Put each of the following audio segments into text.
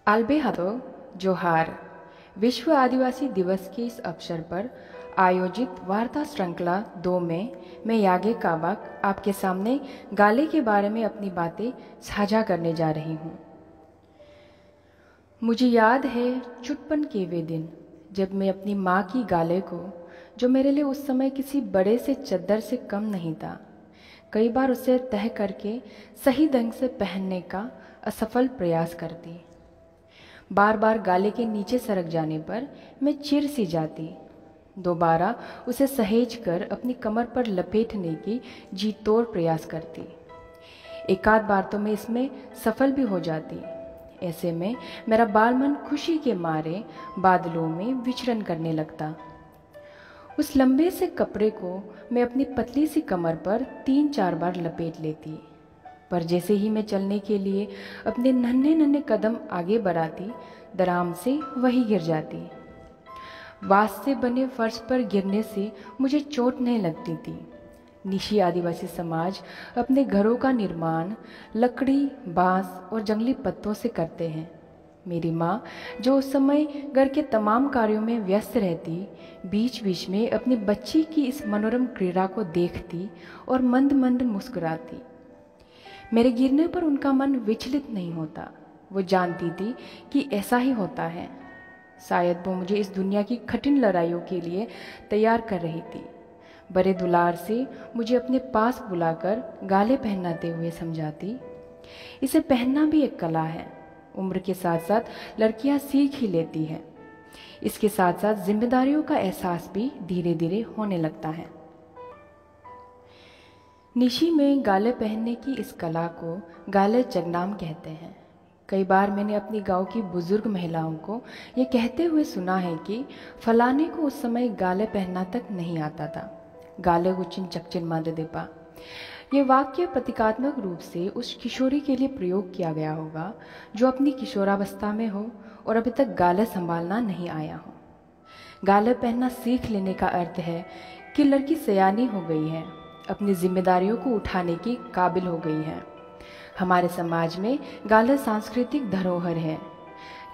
आल्बे हाथो जोहार। विश्व आदिवासी दिवस के इस अवसर पर आयोजित वार्ता श्रृंखला 2 में मैं यागे काबाक आपके सामने गाले के बारे में अपनी बातें साझा करने जा रही हूँ। मुझे याद है चुटपन के वे दिन जब मैं अपनी माँ की गाले को, जो मेरे लिए उस समय किसी बड़े से चद्दर से कम नहीं था, कई बार उसे तह करके सही ढंग से पहनने का असफल प्रयास करती। बार बार गाले के नीचे सरक जाने पर मैं चिढ़ सी जाती। दोबारा उसे सहेज कर अपनी कमर पर लपेटने की जी तोड़ प्रयास करती। एकाध बार तो मैं इसमें सफल भी हो जाती। ऐसे में मेरा बाल मन खुशी के मारे बादलों में विचरण करने लगता। उस लंबे से कपड़े को मैं अपनी पतली सी कमर पर 3-4 बार लपेट लेती, पर जैसे ही मैं चलने के लिए अपने नन्हे नन्हे कदम आगे बढ़ाती, दराम से वही गिर जाती। बांस से बने फर्श पर गिरने से मुझे चोट नहीं लगती थी। निशी आदिवासी समाज अपने घरों का निर्माण लकड़ी, बांस और जंगली पत्तों से करते हैं। मेरी माँ, जो उस समय घर के तमाम कार्यों में व्यस्त रहती, बीच बीच में अपनी बच्ची की इस मनोरम क्रीड़ा को देखती और मंद मंद मुस्कुराती। मेरे गिरने पर उनका मन विचलित नहीं होता। वो जानती थी कि ऐसा ही होता है। शायद वो मुझे इस दुनिया की कठिन लड़ाइयों के लिए तैयार कर रही थी। बड़े दुलार से मुझे अपने पास बुलाकर गाले पहनाते हुए समझाती, इसे पहनना भी एक कला है। उम्र के साथ साथ लड़कियां सीख ही लेती हैं। इसके साथ साथ जिम्मेदारियों का एहसास भी धीरे धीरे होने लगता है। निशी में गाले पहनने की इस कला को गाले चगनाम कहते हैं। कई बार मैंने अपनी गांव की बुजुर्ग महिलाओं को ये कहते हुए सुना है कि फलाने को उस समय गाले पहनना तक नहीं आता था। गाले गुचिन चकचिन मादे देपा। ये वाक्य प्रतीकात्मक रूप से उस किशोरी के लिए प्रयोग किया गया होगा जो अपनी किशोरावस्था में हो और अभी तक गाले संभालना नहीं आया हो। गाले पहनना सीख लेने का अर्थ है कि लड़की सयानी हो गई है, अपनी जिम्मेदारियों को उठाने की काबिल हो गई है। हमारे समाज में गाले सांस्कृतिक धरोहर है।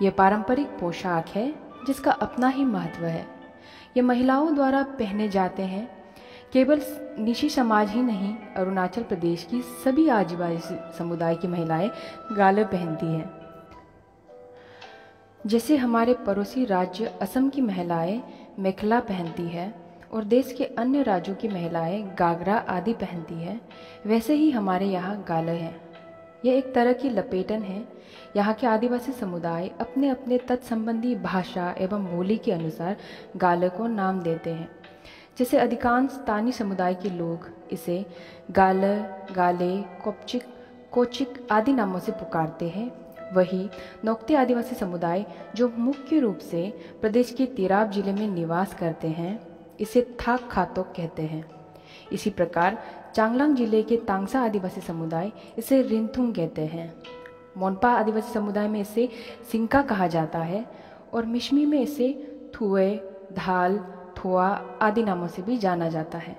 ये पारंपरिक पोशाक है जिसका अपना ही महत्व है। ये महिलाओं द्वारा पहने जाते हैं। केवल निशी समाज ही नहीं, अरुणाचल प्रदेश की सभी आदिवासी समुदाय की महिलाएं गाले पहनती हैं। जैसे हमारे पड़ोसी राज्य असम की महिलाएं मेखला पहनती है और देश के अन्य राज्यों की महिलाएं गागरा आदि पहनती है, वैसे ही हमारे यहाँ गाले हैं। यह एक तरह की लपेटन है। यहाँ के आदिवासी समुदाय अपने अपने तत्संबंधी भाषा एवं बोली के अनुसार गाले को नाम देते हैं। जैसे अधिकांश स्थानीय समुदाय के लोग इसे गाल, गाले, कोपचिक, कोचिक आदि नामों से पुकारते हैं, वही नोक्ते आदिवासी समुदाय, जो मुख्य रूप से प्रदेश के तिराप जिले में निवास करते हैं, इसे थाक खातोक कहते हैं। इसी प्रकार चांगलांग जिले के तांगसा आदिवासी समुदाय इसे रिंथुंग कहते हैं। मोनपा आदिवासी समुदाय में इसे सिंका कहा जाता है और मिशमी में इसे थुए, धाल, थोआ आदि नामों से भी जाना जाता है।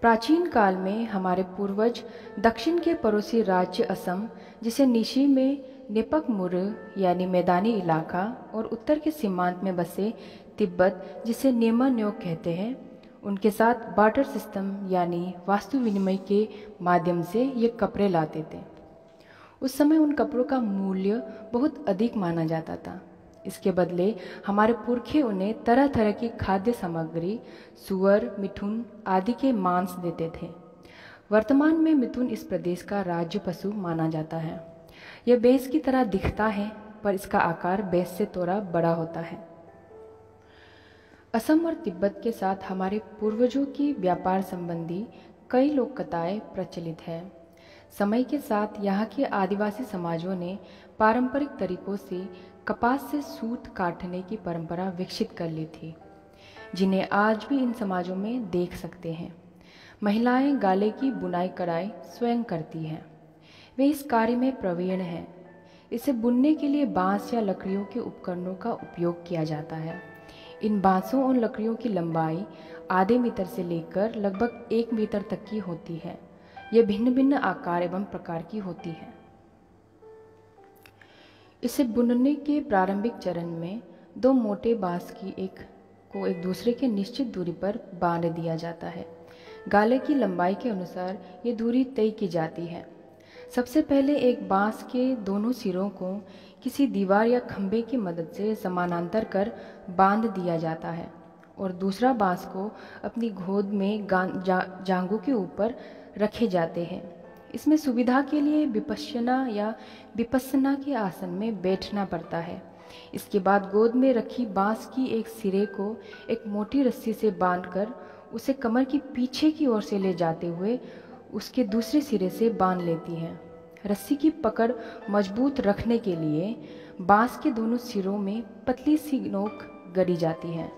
प्राचीन काल में हमारे पूर्वज दक्षिण के पड़ोसी राज्य असम, जिसे निशी में नेपक मुर यानी मैदानी इलाका, और उत्तर के सीमांत में बसे तिब्बत, जिसे नेमा न्योक कहते हैं, उनके साथ बार्टर सिस्टम यानी वास्तु विनिमय के माध्यम से ये कपड़े लाते थे। उस समय उन कपड़ों का मूल्य बहुत अधिक माना जाता था। इसके बदले हमारे पुरखे उन्हें तरह तरह की खाद्य सामग्री, सुअर, मिथुन आदि के मांस देते थे। वर्तमान में मिथुन इस प्रदेश का राज्य पशु माना जाता है। यह भैंस की तरह दिखता है, पर इसका आकार भैंस से थोड़ा बड़ा होता है। असम और तिब्बत के साथ हमारे पूर्वजों की व्यापार संबंधी कई लोक कथाएं प्रचलित है। समय के साथ यहाँ के आदिवासी समाजों ने पारंपरिक तरीकों से कपास से सूत काटने की परंपरा विकसित कर ली थी, जिन्हें आज भी इन समाजों में देख सकते हैं। महिलाएं गाले की बुनाई कढ़ाई स्वयं करती हैं। वे इस कार्य में प्रवीण हैं। इसे बुनने के लिए बांस या लकड़ियों के उपकरणों का उपयोग किया जाता है। इन बांसों और लकड़ियों की लंबाई आधे मीटर से लेकर लगभग 1 मीटर तक की होती है। ये भिन्न भिन्न आकार एवं प्रकार की होती है। इसे बुनने के प्रारंभिक चरण में दो मोटे बांस की एक दूसरे के निश्चित दूरी पर बांध दिया जाता है। गाले की लंबाई के अनुसार ये दूरी तय की जाती है। सबसे पहले एक बांस के दोनों सिरों को किसी दीवार या खंभे की मदद से समानांतर कर बांध दिया जाता है और दूसरा बांस को अपनी गोद में जांघों के ऊपर रखे जाते हैं। इसमें सुविधा के लिए विपश्यना के आसन में बैठना पड़ता है। इसके बाद गोद में रखी बांस की एक सिरे को एक मोटी रस्सी से बांधकर उसे कमर की पीछे की ओर से ले जाते हुए उसके दूसरे सिरे से बांध लेती है। रस्सी की पकड़ मजबूत रखने के लिए बांस के दोनों सिरों में पतली सी नोक गड़ी जाती है।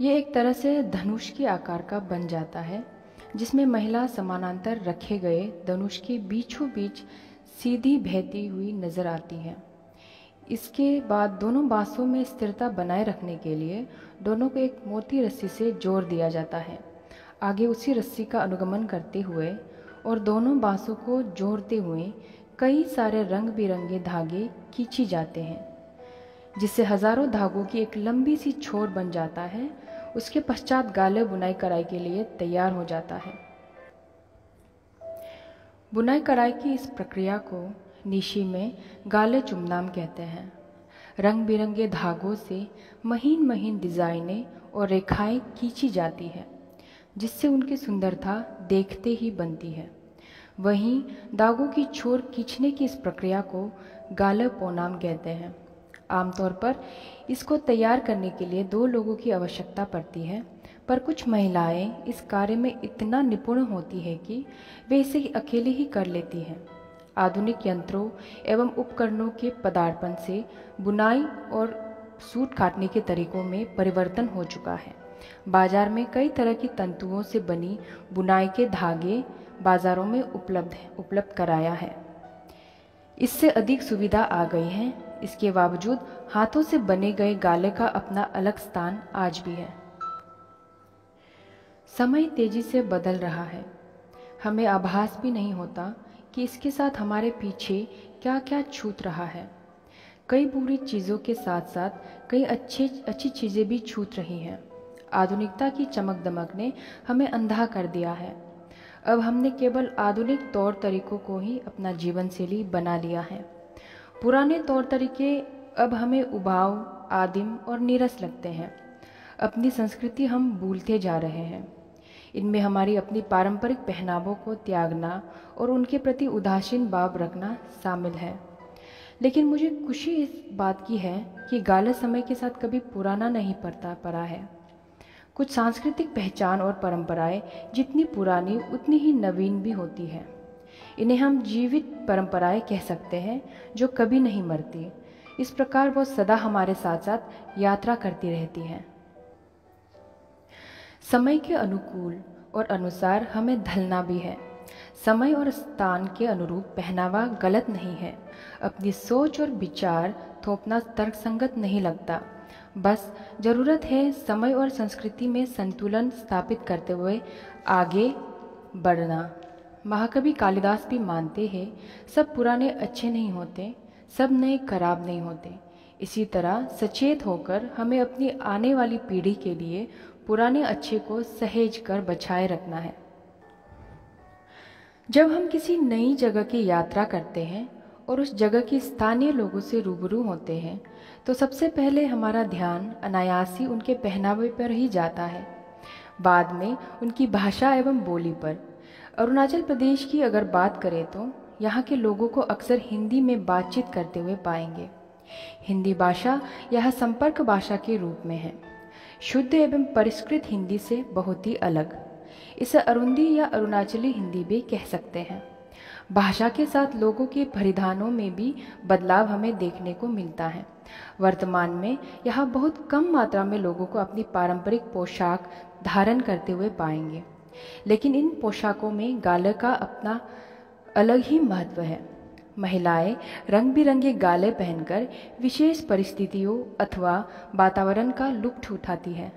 ये एक तरह से धनुष के आकार का बन जाता है, जिसमें महिला समानांतर रखे गए धनुष के बीचों बीच सीधी बहती हुई नजर आती है। इसके बाद दोनों बांसों में स्थिरता बनाए रखने के लिए दोनों को एक मोटी रस्सी से जोड़ दिया जाता है। आगे उसी रस्सी का अनुगमन करते हुए और दोनों बांसों को जोड़ते हुए कई सारे रंग बिरंगे धागे खींचे जाते हैं, जिससे हजारों धागों की एक लंबी सी छोर बन जाता है। उसके पश्चात गाले बुनाई कढ़ाई के लिए तैयार हो जाता है। बुनाई कढ़ाई की इस प्रक्रिया को निशी में गाले चुमनाम कहते हैं। रंग बिरंगे धागों से महीन महीन डिजाइनें और रेखाएं खींची जाती है, जिससे उनकी सुंदरता देखते ही बनती है। वहीं धागों की छोर खींचने की इस प्रक्रिया को गाले पोनाम कहते हैं। आमतौर पर इसको तैयार करने के लिए दो लोगों की आवश्यकता पड़ती है, पर कुछ महिलाएं इस कार्य में इतना निपुण होती है कि वे इसे अकेले ही कर लेती हैं। आधुनिक यंत्रों एवं उपकरणों के पदार्पण से बुनाई और सूत काटने के तरीकों में परिवर्तन हो चुका है। बाजार में कई तरह की तंतुओं से बनी बुनाई के धागे बाजारों में उपलब्ध कराया है। इससे अधिक सुविधा आ गई है। इसके बावजूद हाथों से बने गए गाले का अपना अलग स्थान आज भी है। समय तेजी से बदल रहा है। हमें आभास भी नहीं होता कि इसके साथ हमारे पीछे क्या क्या छूट रहा है। कई बुरी चीज़ों के साथ साथ कई अच्छी चीज़ें भी छूट रही हैं। आधुनिकता की चमक दमक ने हमें अंधा कर दिया है। अब हमने केवल आधुनिक तौर तरीकों को ही अपना जीवन शैली बना लिया है। पुराने तौर तरीके अब हमें उबाऊ, आदिम और नीरस लगते हैं। अपनी संस्कृति हम भूलते जा रहे हैं। इनमें हमारी अपनी पारंपरिक पहनावों को त्यागना और उनके प्रति उदासीन भाव रखना शामिल है। लेकिन मुझे खुशी इस बात की है कि गाला समय के साथ कभी पुराना नहीं पड़ा है। कुछ सांस्कृतिक पहचान और परंपराएं जितनी पुरानी उतनी ही नवीन भी होती है। इन्हें हम जीवित परंपराएं कह सकते हैं, जो कभी नहीं मरती। इस प्रकार वो सदा हमारे साथ साथ यात्रा करती रहती हैं। समय के अनुकूल और अनुसार हमें ढलना भी है। समय और स्थान के अनुरूप पहनावा गलत नहीं है। अपनी सोच और विचार थोपना तर्कसंगत नहीं लगता। बस जरूरत है समय और संस्कृति में संतुलन स्थापित करते हुए आगे बढ़ना। महाकवि कालिदास भी मानते हैं, सब पुराने अच्छे नहीं होते, सब नए खराब नहीं होते। इसी तरह सचेत होकर हमें अपनी आने वाली पीढ़ी के लिए पुराने अच्छे को सहेज कर बचाए रखना है। जब हम किसी नई जगह की यात्रा करते हैं और उस जगह के स्थानीय लोगों से रूबरू होते हैं, तो सबसे पहले हमारा ध्यान अनायास ही उनके पहनावे पर ही जाता है, बाद में उनकी भाषा एवं बोली पर। अरुणाचल प्रदेश की अगर बात करें तो यहाँ के लोगों को अक्सर हिंदी में बातचीत करते हुए पाएंगे। हिंदी भाषा यह संपर्क भाषा के रूप में है, शुद्ध एवं परिष्कृत हिंदी से बहुत ही अलग। इसे अरुंधी या अरुणाचली हिंदी भी कह सकते हैं। भाषा के साथ लोगों के परिधानों में भी बदलाव हमें देखने को मिलता है। वर्तमान में यहाँ बहुत कम मात्रा में लोगों को अपनी पारंपरिक पोशाक धारण करते हुए पाएंगे, लेकिन इन पोशाकों में गाले का अपना अलग ही महत्व है। महिलाएं रंग बिरंगे गाले पहनकर विशेष परिस्थितियों अथवा वातावरण का लुत्फ उठाती है।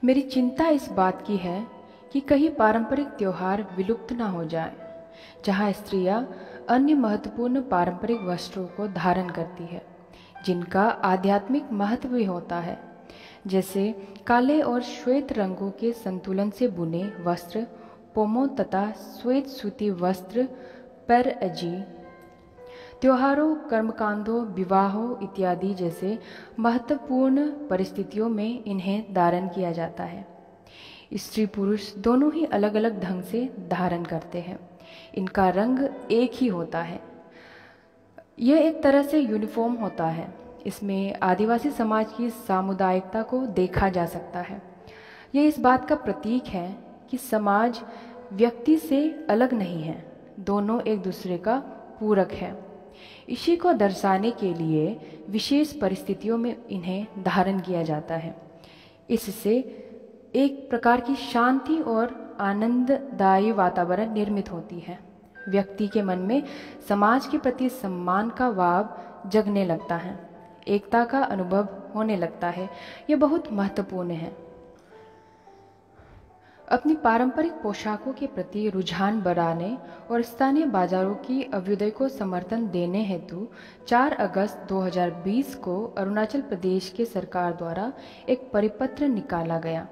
मेरी चिंता इस बात की है कि कहीं पारंपरिक त्योहार विलुप्त ना हो जाए, जहां स्त्रियां अन्य महत्वपूर्ण पारंपरिक वस्त्रों को धारण करती है, जिनका आध्यात्मिक महत्व भी होता है, जैसे काले और श्वेत रंगों के संतुलन से बुने वस्त्र, पोमो तथा श्वेत सूती वस्त्र पर अजी। त्योहारों, कर्मकांडों, विवाहों इत्यादि जैसे महत्वपूर्ण परिस्थितियों में इन्हें धारण किया जाता है। स्त्री पुरुष दोनों ही अलग अलग ढंग से धारण करते हैं। इनका रंग एक ही होता है। यह एक तरह से यूनिफॉर्म होता है। इसमें आदिवासी समाज की सामुदायिकता को देखा जा सकता है। यह इस बात का प्रतीक है कि समाज व्यक्ति से अलग नहीं है, दोनों एक दूसरे का पूरक है। इसी को दर्शाने के लिए विशेष परिस्थितियों में इन्हें धारण किया जाता है। इससे एक प्रकार की शांति और आनंददायी वातावरण निर्मित होती है। व्यक्ति के मन में समाज के प्रति सम्मान का भाव जगने लगता है, एकता का अनुभव होने लगता है। यह बहुत महत्वपूर्ण है। अपनी पारंपरिक पोशाकों के प्रति रुझान बढ़ाने और स्थानीय बाजारों की अभ्युदय को समर्थन देने हेतु 4 अगस्त 2020 को अरुणाचल प्रदेश के सरकार द्वारा एक परिपत्र निकाला गया,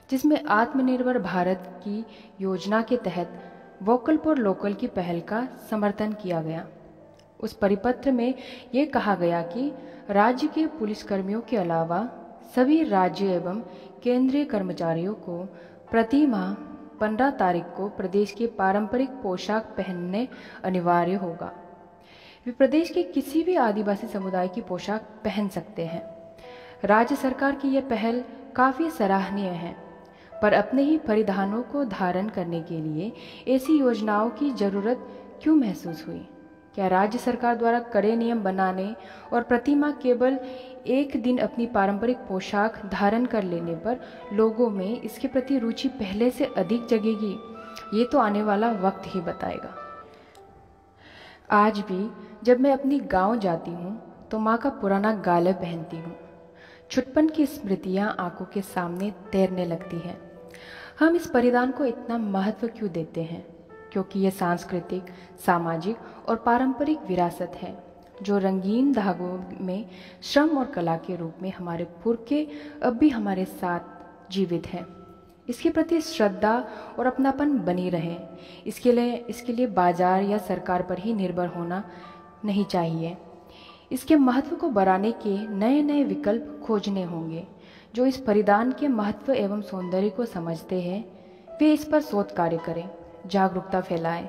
जिसमें आत्मनिर्भर भारत की योजना के तहत वोकल फॉर लोकल की पहल का समर्थन किया गया। उस परिपत्र में ये कहा गया कि राज्य के पुलिसकर्मियों के अलावा सभी राज्य एवं केंद्रीय कर्मचारियों को प्रति माह 15 तारीख को प्रदेश के पारंपरिक पोशाक पहनने अनिवार्य होगा। वे प्रदेश के किसी भी आदिवासी समुदाय की पोशाक पहन सकते हैं। राज्य सरकार की यह पहल काफ़ी सराहनीय है, पर अपने ही परिधानों को धारण करने के लिए ऐसी योजनाओं की जरूरत क्यों महसूस हुई? क्या राज्य सरकार द्वारा कड़े नियम बनाने और प्रति माह केवल एक दिन अपनी पारंपरिक पोशाक धारण कर लेने पर लोगों में इसके प्रति रुचि पहले से अधिक जगेगी? ये तो आने वाला वक्त ही बताएगा। आज भी जब मैं अपनी गांव जाती हूँ तो माँ का पुराना गाले पहनती हूँ। छुटपन की स्मृतियाँ आंखों के सामने तैरने लगती हैं। हम इस परिधान को इतना महत्व क्यों देते हैं? क्योंकि यह सांस्कृतिक, सामाजिक और पारंपरिक विरासत है, जो रंगीन धागों में श्रम और कला के रूप में हमारे पुरखे अब भी हमारे साथ जीवित हैं। इसके प्रति श्रद्धा और अपनापन बनी रहे, इसके लिए बाजार या सरकार पर ही निर्भर होना नहीं चाहिए। इसके महत्व को बढ़ाने के नए नए विकल्प खोजने होंगे। जो इस परिधान के महत्व एवं सौंदर्य को समझते हैं वे इस पर शोध कार्य करें, जागरूकता फैलाएं,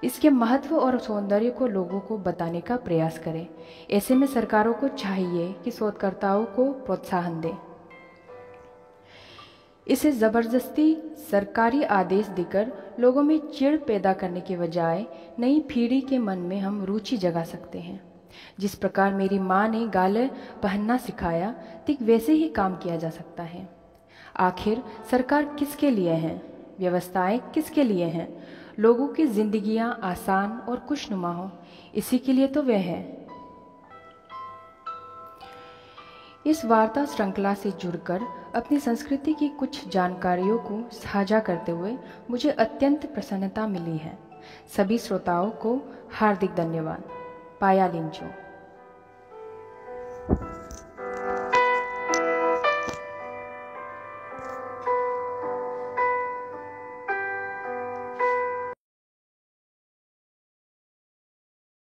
इसके महत्व और सौंदर्य को लोगों को बताने का प्रयास करें। ऐसे में सरकारों को चाहिए कि शोधकर्ताओं को प्रोत्साहन दें। इसे जबरदस्ती सरकारी आदेश देकर लोगों में चिढ़ पैदा करने के बजाय नई पीढ़ी के मन में हम रुचि जगा सकते हैं। जिस प्रकार मेरी माँ ने गाले पहनना सिखाया, ठीक वैसे ही काम किया जा सकता है। आखिर सरकार किसके लिए है? व्यवस्थाएं किसके लिए हैं? लोगों की जिंदगियां आसान और खुशनुमा हो, इसी के लिए तो वे है। इस वार्ता श्रृंखला से जुड़कर अपनी संस्कृति की कुछ जानकारियों को साझा करते हुए मुझे अत्यंत प्रसन्नता मिली है। सभी श्रोताओं को हार्दिक धन्यवाद। पाया लिंचो।